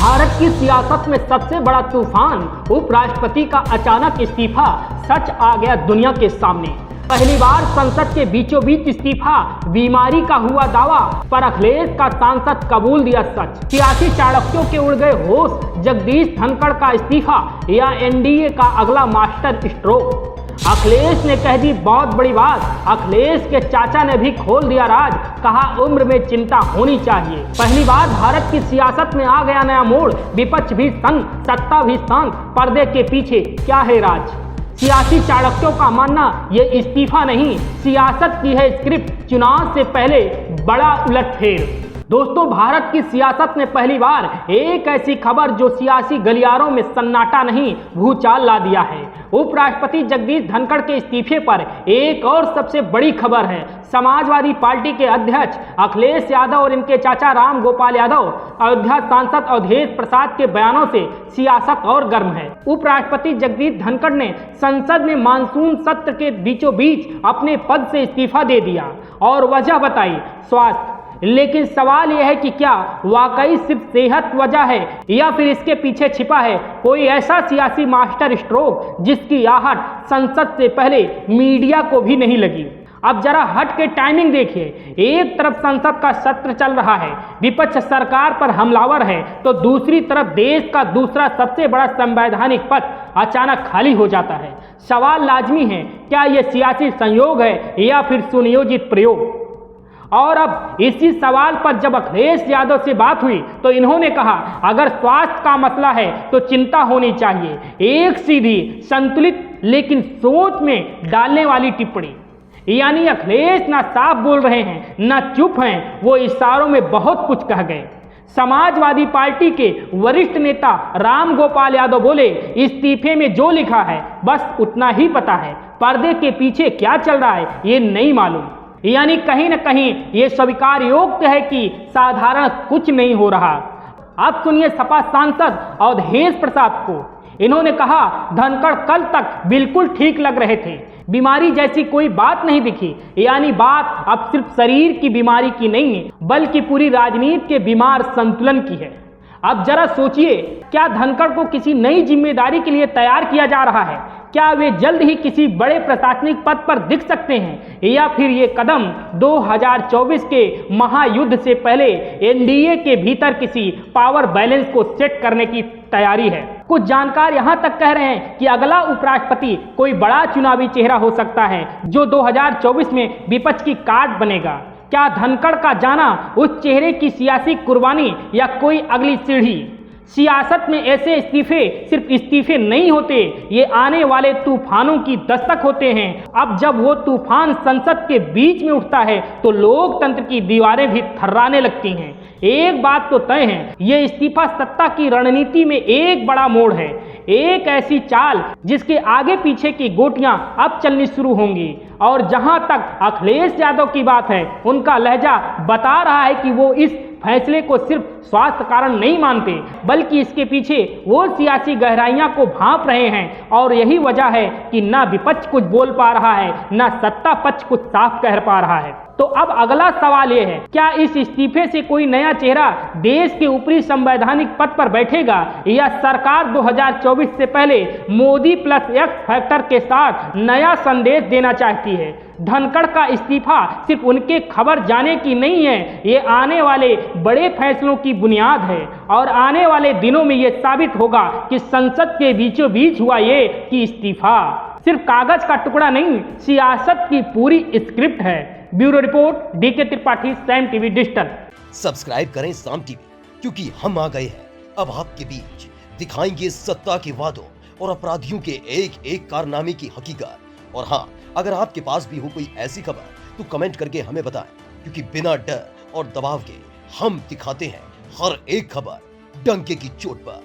भारत की सियासत में सबसे बड़ा तूफान, उपराष्ट्रपति का अचानक इस्तीफा। सच आ गया दुनिया के सामने। पहली बार संसद के बीचों बीच इस्तीफा। बीमारी का हुआ दावा, पर अखिलेश का सांसद कबूल दिया सच। सियासी चाणक्यों के उड़ गए होश, जगदीश धनखड़ का इस्तीफा या एनडीए का अगला मास्टर स्ट्रोक। अखिलेश ने कह दी बहुत बड़ी बात। अखिलेश के चाचा ने भी खोल दिया राज, कहा उम्र में चिंता होनी चाहिए। पहली बार भारत की सियासत में आ गया नया मोड़। विपक्ष भी संग, सत्ता भी शांत, पर्दे के पीछे क्या है राज। सियासी चाणक्यों का मानना ये इस्तीफा नहीं, सियासत की है स्क्रिप्ट। चुनाव से पहले बड़ा उलटफेर। दोस्तों, भारत की सियासत में पहली बार एक ऐसी खबर जो सियासी गलियारों में सन्नाटा नहीं, भूचाल ला दिया है। उपराष्ट्रपति जगदीश धनखड़ के इस्तीफे पर एक और सबसे बड़ी खबर है। समाजवादी पार्टी के अध्यक्ष अखिलेश यादव और इनके चाचा राम गोपाल यादव, अयोध्या सांसद अवधेश प्रसाद के बयानों से सियासत और गर्म है। उपराष्ट्रपति जगदीश धनखड़ ने संसद में मानसून सत्र के बीचों बीच अपने पद से इस्तीफा दे दिया और वजह बताई स्वास्थ्य। लेकिन सवाल यह है कि क्या वाकई सिर्फ सेहत वजह है या फिर इसके पीछे छिपा है कोई ऐसा सियासी मास्टर स्ट्रोक जिसकी आहट संसद से पहले मीडिया को भी नहीं लगी। अब जरा हट के टाइमिंग देखिए। एक तरफ संसद का सत्र चल रहा है, विपक्ष सरकार पर हमलावर है, तो दूसरी तरफ देश का दूसरा सबसे बड़ा संवैधानिक पद अचानक खाली हो जाता है। सवाल लाजमी है, क्या यह सियासी संयोग है या फिर सुनियोजित प्रयोग। और अब इसी सवाल पर जब अखिलेश यादव से बात हुई तो इन्होंने कहा अगर स्वास्थ्य का मसला है तो चिंता होनी चाहिए। एक सीधी, संतुलित लेकिन सोच में डालने वाली टिप्पणी। यानी अखिलेश ना साफ बोल रहे हैं ना चुप हैं, वो इशारों में बहुत कुछ कह गए। समाजवादी पार्टी के वरिष्ठ नेता राम गोपाल यादव बोले इस्तीफे में जो लिखा है बस उतना ही पता है, पर्दे के पीछे क्या चल रहा है ये नहीं मालूम। यानी कहीं न कहीं ये स्वीकार योग्य है कि साधारण कुछ नहीं हो रहा। अब सुनिए सपा सांसद अवधेश प्रसाद को। इन्होंने कहा धनखड़ कल तक बिल्कुल ठीक लग रहे थे, बीमारी जैसी कोई बात नहीं दिखी। यानी बात अब सिर्फ शरीर की बीमारी की नहीं है बल्कि पूरी राजनीति के बीमार संतुलन की है। अब जरा सोचिए, क्या धनखड़ को किसी नई जिम्मेदारी के लिए तैयार किया जा रहा है? क्या वे जल्द ही किसी बड़े प्रशासनिक पद पर दिख सकते हैं या फिर ये कदम 2024 के महायुद्ध से पहले एनडीए के भीतर किसी पावर बैलेंस को सेट करने की तैयारी है? कुछ जानकार यहां तक कह रहे हैं कि अगला उपराष्ट्रपति कोई बड़ा चुनावी चेहरा हो सकता है जो 2024 में विपक्ष की कार्ड बनेगा। क्या धनखड़ का जाना उस चेहरे की सियासी कुर्बानी या कोई अगली सीढ़ी? सियासत में ऐसे इस्तीफे सिर्फ इस्तीफे नहीं होते, ये आने वाले तूफानों की दस्तक होते हैं। अब जब वो तूफान संसद के बीच में उठता है तो लोकतंत्र की दीवारें भी थर्राने लगती हैं। एक बात तो तय है, ये इस्तीफा सत्ता की रणनीति में एक बड़ा मोड़ है, एक ऐसी चाल जिसके आगे पीछे की गोटियां अब चलनी शुरू होंगी। और जहां तक अखिलेश यादव की बात है, उनका लहजा बता रहा है कि वो इस फैसले को सिर्फ स्वास्थ्य कारण नहीं मानते बल्कि इसके पीछे वो सियासी गहराइयां को भांप रहे हैं। और यही वजह है कि ना विपक्ष कुछ बोल पा रहा है ना सत्ता पक्ष कुछ साफ कह पा रहा है। तो अब अगला सवाल ये है, क्या इस इस्तीफे से कोई नया चेहरा देश के ऊपरी संवैधानिक पद पर बैठेगा या सरकार 2024 से पहले मोदी प्लस एक्स फैक्टर के साथ नया संदेश देना चाहती है? धनखड़ का इस्तीफा सिर्फ उनके खबर जाने की नहीं है, ये आने वाले बड़े फैसलों की बुनियाद है। और आने वाले दिनों में ये साबित होगा कि संसद के बीचों बीच हुआ ये कि इस्तीफा सिर्फ कागज का टुकड़ा नहीं, सियासत की पूरी स्क्रिप्ट है। Bureau report, DK Tripathi, Saam TV digital. Subscribe करें साम टीवी, क्योंकि हम आ गए हैं अब आपके बीच। दिखाएंगे सत्ता के वादों और अपराधियों के एक एक कारनामे की हकीकत। और हाँ, अगर आपके पास भी हो कोई ऐसी खबर तो कमेंट करके हमें बताएं, क्योंकि बिना डर और दबाव के हम दिखाते हैं हर एक खबर डंके की चोट पर।